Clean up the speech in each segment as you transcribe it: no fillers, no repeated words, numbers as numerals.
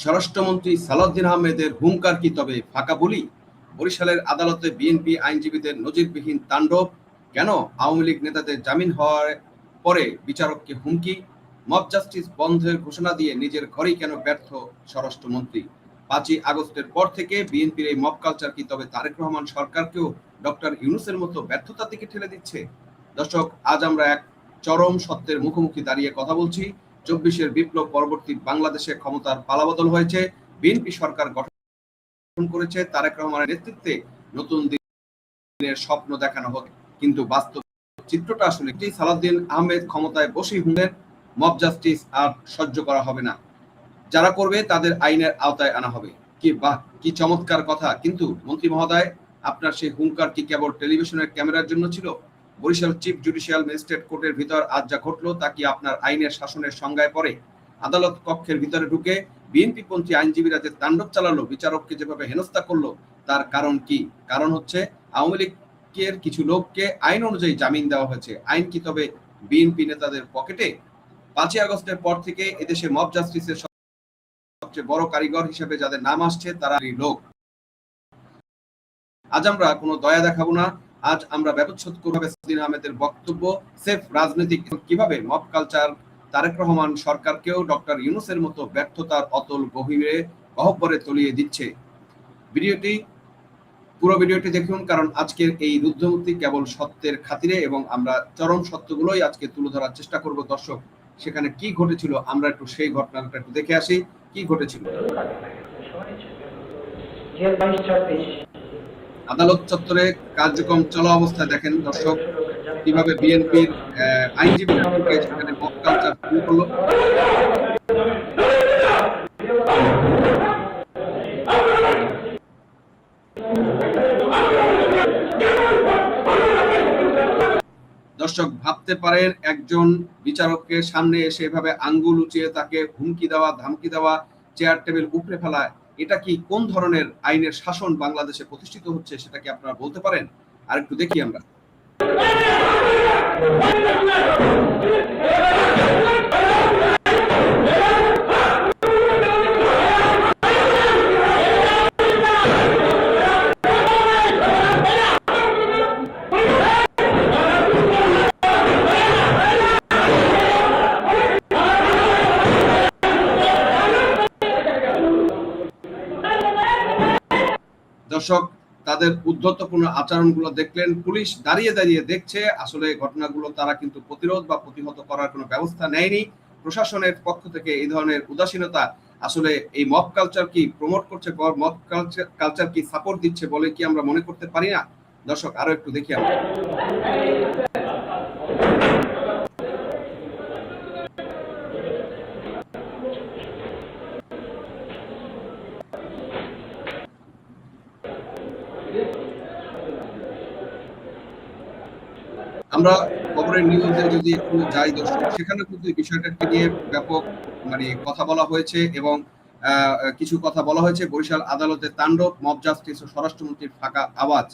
স্বরাষ্ট্রমন্ত্রী সালাউদ্দিন আহমেদের হুঙ্কার কি তবে ফাঁকা বলি? বরিশালের আদালতে বিএনপি আইনজীবীদের নজিরবিহীন তাণ্ডব। কেন আওয়ামী লীগ নেতাদের জামিন হওয়ার পরে বিচারককে হুমকি? মব জাস্টিস বন্ধের ঘোষণা দিয়ে নিজের ঘরেই কেন ব্যর্থ স্বরাষ্ট্রমন্ত্রী? 5ই আগস্টের পর থেকে বিএনপির এই মব কালচার কি তবে তারেক রহমান সরকারকেও ডক্টর ইউনূসের মতো ব্যর্থতার দিকে ঠেলে দিচ্ছে? দর্শক, আজ আমরা এক চরম সত্যের মুখোমুখি দাঁড়িয়ে কথা বলছি। 24-এর বিপ্লব পরবর্তী বাংলাদেশে ক্ষমতার পালাবদল হয়েছে, বিএনপি সরকার গঠন করেছে, তারেক রহমানের নেতৃত্বে নতুন দিনের স্বপ্ন দেখানো হচ্ছে, কিন্তু বাস্তব চিত্রটা আসলে কি? সালাউদ্দিন আহমেদ ক্ষমতায় বসেই হুঁলেন মব জাস্টিস আর সহ্য করা হবে না, যারা করবে তাদের আইনের আওতায় আনা হবে। কি বাহ, কি চমৎকার কথা! কিন্তু মন্ত্রী মহোদয়, আপনার সেই হুঙ্কার কি কেবল টেলিভিশনের ক্যামেরার জন্য ছিল? বরিশাল চিফ জুডিশিয়াল ম্যাজিস্ট্রেট কোর্টের ভিতর আজ যা ঘটলো তা কি আপনার আইনের শাসনের সংজ্ঞায় পড়ে? আদালত কক্ষের ভিতরে ঢুকে বিএনপি পন্থী আইনজীবীরা যে তাণ্ডব চালালো, বিচারককে যেভাবে হেনস্থা করলো, তার কারণ কি? কারণ হচ্ছে আওয়ামী লীগের কিছু লোককে আইন অনুযায়ী জামিন দেওয়া হয়েছে। আইন কি তবে বিএনপি নেতাদের পকেটে? 5ই আগস্টের পর থেকে এদেশে মব জাস্টিসের সবচেয়ে বড় কারিগর হিসেবে যাদের নাম আসছে তারা এই লোক। আজ আমরা কোনো দয়া দেখাবো না। আজ আমরা ব্যবচ্ছেদ করব সালাউদ্দিন আহমেদের বক্তব্য সেফ রাজনৈতিক কিভাবে মব কালচার তারেক রহমান সরকারকেও ডক্টর ইউনূসের মতো ব্যর্থতার অতল গভীরে গহ্বরে তলিয়ে দিচ্ছে। পুরো ভিডিওটি দেখুন, কারণ আজকের এই রুদ্ধমূর্তি কেবল সত্যের খাতিরে, এবং আমরা চরম সত্যগুলোই আজকে তুলে ধরার চেষ্টা করব। দর্শক, সেখানে কি ঘটেছিল আমরা একটু সেই ঘটনাটা একটু দেখে আসি। কি ঘটেছিল? আদালত চত্বরে কার্যক্রম চলা অবস্থায় দেখেন দর্শক কিভাবে বিএনপির আইনজীবীরা সেখানে মব কালচার শুরু করলো। দর্শক, ভাবতে পারেন একজন বিচারকের সামনে এসে এভাবে আঙ্গুল উঁচিয়ে তাকে হুমকি দেওয়া, ধামকি দেওয়া, চেয়ার টেবিল উপড়ে ফেলা, এটা কি কোন ধরনের আইনের শাসন বাংলাদেশে প্রতিষ্ঠিত হচ্ছে সেটা কি আপনারা বলতে পারেন? আর একটু দেখি আমরা। দর্শক, তাদের উদ্ধতপূর্ণ আচরণগুলো দেখলেন। পুলিশ দাঁড়িয়ে দাঁড়িয়ে দেখছে, আসলে ঘটনাগুলো তারা কিন্তু প্রতিরোধ বা প্রতিহত করার কোনো ব্যবস্থা নেয়নি। প্রশাসনের পক্ষ থেকে এই ধরনের উদাসীনতা আসলে এই মব কালচার কি প্রমোট করছে, মব কালচার কি সাপোর্ট দিচ্ছে বলে কি আমরা মনে করতে পারি না? দর্শক, আরো একটু দেখি আমরা। আমরা খবরের নিউজে যদি একটু যাই দর্শক, সেখানে কিন্তু এই বিষয়টাকে নিয়ে ব্যাপক কথা বলা হয়েছে, এবং কিছু কথা বলা হয়েছে। বরিশাল আদালতে তাণ্ডব, মব জাস্টিস ও স্বরাষ্ট্রমন্ত্রীর ফাঁকা আওয়াজ।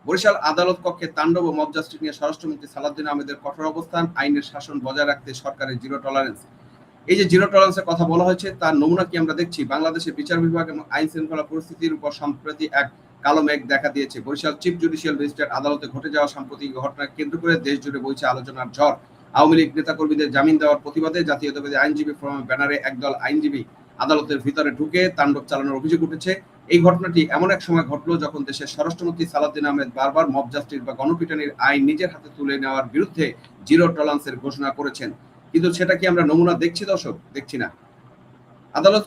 বরিশাল আদালত কক্ষে তাণ্ডব ও মব জাস্টিস নিয়ে স্বরাষ্ট্রমন্ত্রী সালাউদ্দিন আহমেদের কঠোর অবস্থান, আইনের শাসন বজায় রাখতে সরকারের জিরো টলারেন্স। এই যে জিরো টলারেন্সের কথা বলা হয়েছে, তার নমুনা কি আমরা দেখছি? বাংলাদেশের বিচার বিভাগ এবং আইন শৃঙ্খলা পরিস্থিতির উপর সম্প্রতি এক কালো মেঘ দেখা দিয়েছে। বরিশাল চিফ জুডিশিয়াল ম্যাজিস্ট্রেট আদালতে ঘটে যাওয়া সাম্প্রতিক ঘটনাকে কেন্দ্র করে দেশ জুড়ে বইছে আলোচনার ঝড়। আওয়ামী লীগ নেতাকর্মীদের জামিন দেওয়ার প্রতিবাদে জাতীয়তাবাদী আইনজীবী ফোরামের ব্যানারে একদল আইনজীবী আদালতের ভিতরে ঢুকে তাণ্ডব চালানোর অভিযোগ উঠেছে। এই ঘটনাটি এমন এক সময় ঘটলো যখন দেশের স্বরাষ্ট্রমন্ত্রী সালাউদ্দিন আহমেদ বারবার মব জাস্টিস বা গণপিটুনির আইন নিজের হাতে তুলে নেওয়ার বিরুদ্ধে জিরো টলারেন্সের ঘোষণা করেছেন। কিন্তু সেটা কি আমরা নমুনা দেখছি দর্শক? দেখছি না। আদালত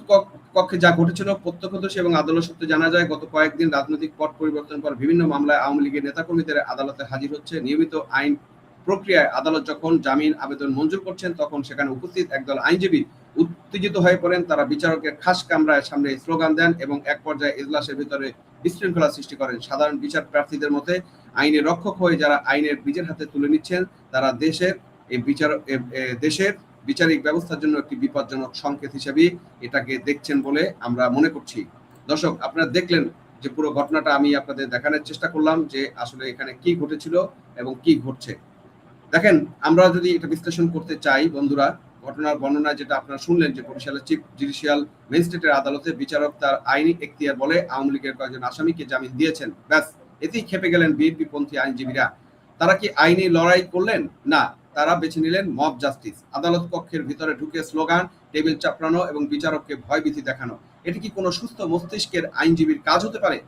কক্ষে যা ঘটেছিল প্রত্যক্ষদর্শী এবং আদালত সূত্রে জানা যায়, গত কয়েকদিন রাজনৈতিক পট পরিবর্তন পর বিভিন্ন মামলায় আওয়ামী লীগের নেতাকর্মীদের আদালতে হাজির হচ্ছে। নিয়মিত আইন প্রক্রিয়ায় আদালত যখন জামিন আবেদন মঞ্জুর করছেন, তখন সেখানে উপস্থিত একদল আইনজীবী উত্তেজিত হয়ে পড়েন। তারা বিচারকের খাস কামরায় সামনে স্লোগান দেন এবং এক পর্যায়ে এজলাসের ভিতরে বিশৃঙ্খলা সৃষ্টি করেন। সাধারণ বিচার প্রার্থীদের মতে আইনের রক্ষক হয়ে যারা আইনের নিজের হাতে তুলে নিচ্ছেন, তারা দেশের বিচারিক ব্যবস্থার জন্য একটি বিপজ্জনক সংকেত হিসেবে এটাকে দেখছেন বলে আমরা মনে করছি। দর্শক, আপনারা দেখলেন যে পুরো ঘটনাটা আমি আপনাদের দেখানোর চেষ্টা করলাম যে আসলে এখানে কি ঘটেছিল এবং কি ঘটছে। দেখেন, আমরা যদি এটা বিশ্লেষণ করতে চাই বন্ধুরা, ঘটনার বর্ণনা যেটা আপনারা শুনলেন যে বরিশালের চিফ জুডিশিয়াল ম্যাজিস্ট্রেটের আদালতে বিচারক তার আইনি এখতিয়ার বলে আওয়ামী লীগের কয়েকজন আসামিকে জামিন দিয়েছেন। ব্যাস, এতেই খেপে গেলেন বিএনপি পন্থী আইনজীবীরা। তারা কি আইনি লড়াই করলেন? না, তারা বেছে নিলেন মব জাস্টিস। আদালত কক্ষের ভিতরে ঢুকে স্লোগান, টেবিল চাপড়ানো এবং বিচারককে ভয়ভীতি দেখানো। এটি কি কোনো সুস্থ মস্তিষ্কের আইনজীবীর কাজ হতে পারে?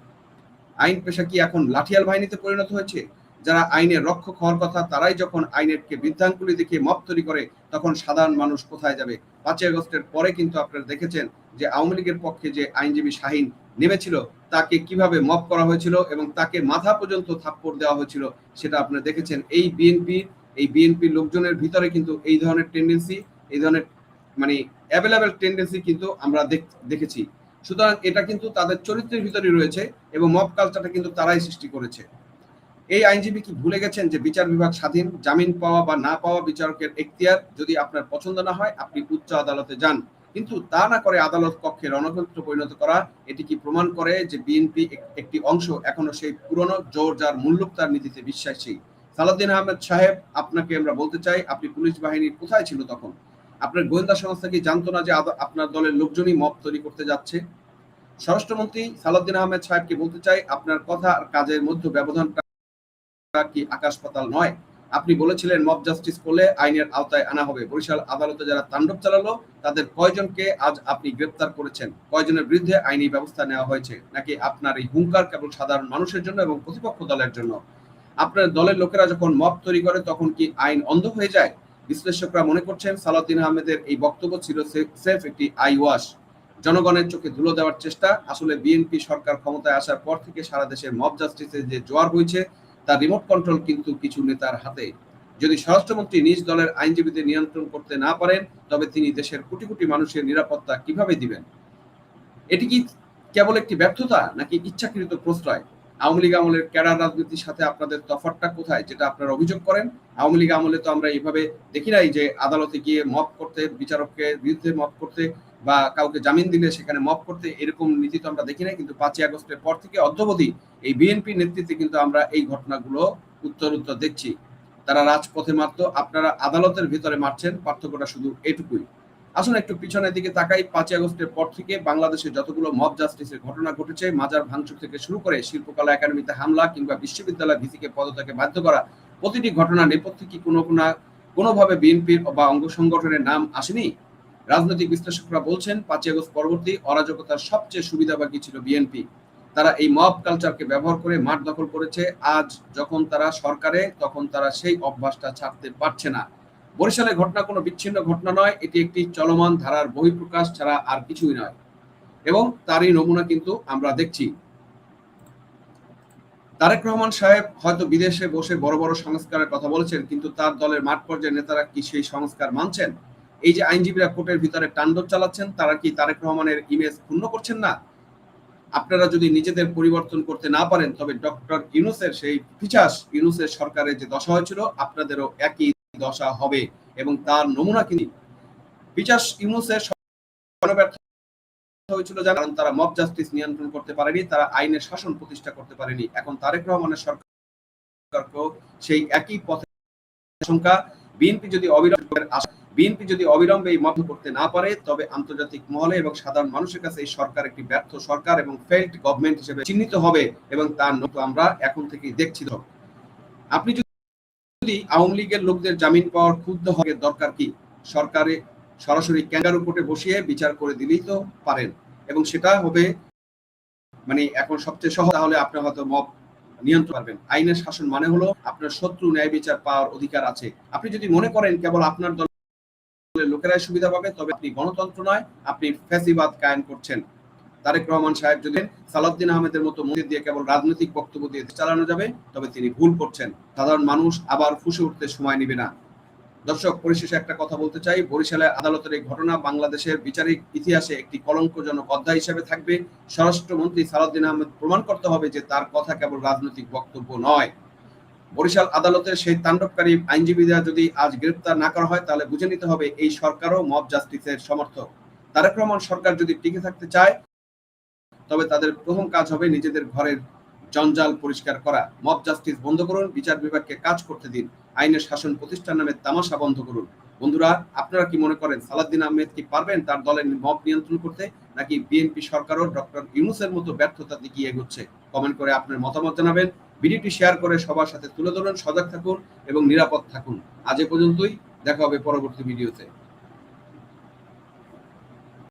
আইন পেশা কি এখন লাঠিয়াল বাহিনীতে পরিণত হয়েছে? যারা আইনের রক্ষক হওয়ার কথা, তারাই যখন আইনেরকে বৃদ্ধাঙ্গুলি দেখিয়ে মব তৈরি করে, তখন সাধারণ মানুষ কোথায় যাবে? 5ই আগস্টের পরে কিন্তু আপনারা দেখেছেন যে আওয়ামী লীগের পক্ষে যে আইনজীবী শাহীন নেমেছিল, তাকে কিভাবে মব করা হয়েছিল এবং তাকে মাথা পর্যন্ত থাপ্পড় দেওয়া হয়েছিল, সেটা আপনারা দেখেছেন। এই বিএনপি লোকজনের ভিতরে কিন্তু এই ধরনের টেন্ডেন্সি, এই ধরনের মানে অ্যাভেলেবেল টেন্ডেন্সি কিন্তু আমরা দেখেছি। সুতরাং এটা কিন্তু তাদের চরিত্রের ভিতরে রয়েছে এবং মব কালচারটা কিন্তু তারাই সৃষ্টি করেছে। এই আইনজীবী কি ভুলে গেছেন যে বিচার বিভাগ স্বাধীন? জামিন পাওয়া বা না পাওয়া বিচারকের এখতিয়ার। যদি আপনার পছন্দ না হয় আপনি উচ্চ আদালতে যান, কিন্তু তা না করে আদালত কক্ষে রণক্ষেত্র পরিণত করা, এটি কি প্রমাণ করে যে বিএনপি একটি অংশ এখনো সেই পুরনো জোর যার মুল্লুকতার নীতিতে বিশ্বাসী? সালাউদ্দিন আহমেদ সাহেব, আপনাকে আমরা বলতে চাই, আপনি পুলিশ বাহিনী কোথায় ছিল তখন? আপনার গোয়েন্দা সংস্থা কি জানতো না যে আপনার দলের লোকজনই মব তৈরি করতে যাচ্ছে? স্বরাষ্ট্রমন্ত্রী সালাউদ্দিন আহমেদ সাহেবকে বলতে চাই, আপনার কথা আর কাজের মধ্যে ব্যবধানটা কি আকাশ পাতাল নয়? আপনি বলেছিলেন মব জাস্টিস করলে আইনের আওতায় আনা হবে। বরিশাল আদালতে যারা তাণ্ডব চালালো তাদের কয়জনকে আজ আপনি গ্রেপ্তার করেছেন? কয়জনের বিরুদ্ধে আইনি ব্যবস্থা নেওয়া হয়েছে? নাকি আপনার এই হুঙ্কার কেবল সাধারণ মানুষের জন্য এবং প্রতিপক্ষ দলের জন্য? আপনার দলের লোকেরা যখন মব তৈরি করে তখন কি আইন অন্ধ হয়ে যায়? বিশ্লেষকরা মনে করছেন সালাউদ্দিন আহমেদের এই বক্তব্য ছিল সেফ একটি আই ওয়াশ, জনগণের চোখে ধুলো দেওয়ার চেষ্টা। আসলে বিএনপি সরকার ক্ষমতায় আসার পর থেকে সারা দেশে মব জাস্টিসের যে জোয়ার হয়েছে তার রিমোট কন্ট্রোল কিন্তু কিছু নেতার হাতে। যদি স্বরাষ্ট্রমন্ত্রী নিজ দলের আইনজীবীদের নিয়ন্ত্রণ করতে না পারেন, তবে তিনি দেশের কোটি কোটি মানুষের নিরাপত্তা কিভাবে দিবেন? এটি কি কেবল একটি ব্যর্থতা নাকি ইচ্ছাকৃত প্রশ্রয়? আওয়ামী লীগ আমলের ক্যাডার রাজনীতির সাথে আপনাদের তফাৎটা কোথায়, যেটা আপনারা অভিযোগ করেন? আওয়ামী লীগ আমলে তো আমরা এইভাবে দেখি নাই যে আদালতে গিয়ে মব করতে, বিচারকের বিরুদ্ধে মব করতে বা কাউকে জামিন দিলে সেখানে মব করতে, এরকম নীতি তো আমরা দেখি নাই। কিন্তু 5ই আগস্টের পর থেকে অদ্যাবধি এই বিএনপি নেতৃত্বে কিন্তু আমরা এই ঘটনাগুলো উত্তর দেখছি। তারা রাজপথে মারতো, আপনারা আদালতের ভিতরে মারছেন, পার্থক্যটা শুধু এটুকুই। আসুন একটু পিছনের দিকে তাকাই। 5ই আগস্টের পর থেকে বাংলাদেশে যতগুলো মব জাস্টিসের ঘটনা ঘটেছে, মাজার ভাঙচুর থেকে শুরু করে শিল্পকলা একাডেমিতে হামলা কিংবা বিশ্ববিদ্যালয় ভিসিকে পদত্যাগে বাধ্য করা, প্রতিটি ঘটনা নেপথ্যে কি কোনোভাবে বিএনপির বা অঙ্গ সংগঠনের নাম আসেনি? রাজনৈতিক বিশ্লেষকরা বলছেন 5ই আগস্ট পরবর্তী অরাজকতার সবচেয়ে সুবিধাবাদী ছিল বিএনপি। তারা এই মব কালচারকে ব্যবহার করে মাঠ দখল করেছে। আজ যখন তারা সরকারে, তখন তারা সেই অভ্যাসটা ছাড়তে পারছে না। বরিশালের ঘটনা কোনো বিচ্ছিন্ন ঘটনা নয়, এটি একটি চলমান ধারার বহিঃপ্রকাশ ছাড়া আর কিছুই নয়, এবং তারই নমুনা কিন্তু আমরা দেখছি। তারেক রহমান সাহেব হয়তো বিদেশে বসে বড় বড় সংস্কারের কথা বলেছেন, কিন্তু তার দলের মাঠ পর্যায়ের নেতারা কি সেই সংস্কার মানছেন? এই যে আইনজীবীরা কোর্টের ভিতরে তাণ্ডব চালাচ্ছেন, তারা কি তারেক রহমানের ইমেজ ক্ষুণ্ণ করছেন না? আপনারা যদি নিজেদের পরিবর্তন করতে না পারেন, তবে ডক্টর ইউনূসের সেই পিশাচ ইউনূসের সরকারের যে দশা হয়েছিল, আপনাদেরও একই দশা হবে, এবং তার নমুনা কিন্তু পিশাচ ইউনূসের ব্যর্থ হয়েছিল, কারণ তারা মব জাস্টিস নিয়ন্ত্রণ করতে পারেনি, তারা আইনের শাসন প্রতিষ্ঠা করতে পারেনি। এখন তারেক রহমানের সরকারকেও সেই একই পথে আশঙ্কা। বিএনপি যদি অবিলম্বে এই মব করতে না পারে, তবে আন্তর্জাতিক মহলে এবং সাধারণ মানুষের কাছে এই সরকার একটি ব্যর্থ সরকার এবং ফেইল্ড গভর্নমেন্ট হিসেবে চিহ্নিত হবে, এবং তার নতুন আমরা এখন থেকেই দেখছি। আপনি যদি আওয়ামী লীগের লোকদের জামিন পাওয়ার ক্ষুব্ধ হওয়ার দরকার কি? সরকারে সরাসরি ক্যাঙ্গারু কোর্টে বসিয়ে বিচার করে দিলেই তো পারেন, এবং সেটা হবে মানে এখন সবচেয়ে সহজ। তাহলে আপনি হয়তো মব নিয়ন্ত্রণ পারবেন। আইনের শাসন মানে হলো আপনার শত্রু ন্যায় বিচার পাওয়ার অধিকার আছে। আপনি যদি মনে করেন কেবল আপনার দলের লোকেরাই সুবিধা পাবে, তবে আপনি গণতন্ত্র নয়, আপনি ফ্যাসিবাদ কায়েম করছেন। তারেক রহমান সাহেব যদি সালাউদ্দিন আহমেদের মতো মন্দির দিয়ে কেবল রাজনৈতিক বক্তব্য দিয়ে চালানো যাবে, তবে তিনি ভুল করছেন। সাধারণ মানুষ আবার ফুঁসে উঠতে সময় নেবে না। দর্শক, পরিশেষে একটা কথা বলতে চাই, বরিশালের আদালতের এই ঘটনা বাংলাদেশের বিচারিক ইতিহাসে একটি কলঙ্কজনক অধ্যায় হিসেবে থাকবে। স্বরাষ্ট্রমন্ত্রী সালাউদ্দিন আহমেদ প্রমাণ করতে হবে যে তার কথা কেবল রাজনৈতিক বক্তব্য নয়। বরিশাল আদালতের সেই তাণ্ডবকারী আইনজীবীরা যদি আজ গ্রেপ্তার না করা হয়, তাহলে বুঝে নিতে হবে এই সরকারও মব জাস্টিসের সমর্থক। তারেক রহমান সরকার যদি টিকে থাকতে চায়, তবে তাদের প্রথম কাজ হবে নিজেদের ঘরের জঞ্জাল পরিষ্কার করা। মব জাস্টিস বন্ধ করুন, বিচার বিভাগকে কাজ করতে দিন, আইনের শাসন প্রতিষ্ঠার নামে তামাশা বন্ধ করুন। বন্ধুরা, আপনারা কি মনে করেন সালাউদ্দিন আহমেদ কি পারবেন তার দলের মব নিয়ন্ত্রণ করতে, নাকি বিএনপি সরকারও ডক্টর ইউনূসের মতো ব্যর্থতার দিকে এগোচ্ছে? কমেন্ট করে আপনার মতামত জানাবেন। ভিডিওটি শেয়ার করে সবার সাথে তুলে ধরুন। সজাগ থাকুন এবং নিরাপদ থাকুন। আজ এ পর্যন্তই, দেখা হবে পরবর্তী ভিডিওতে।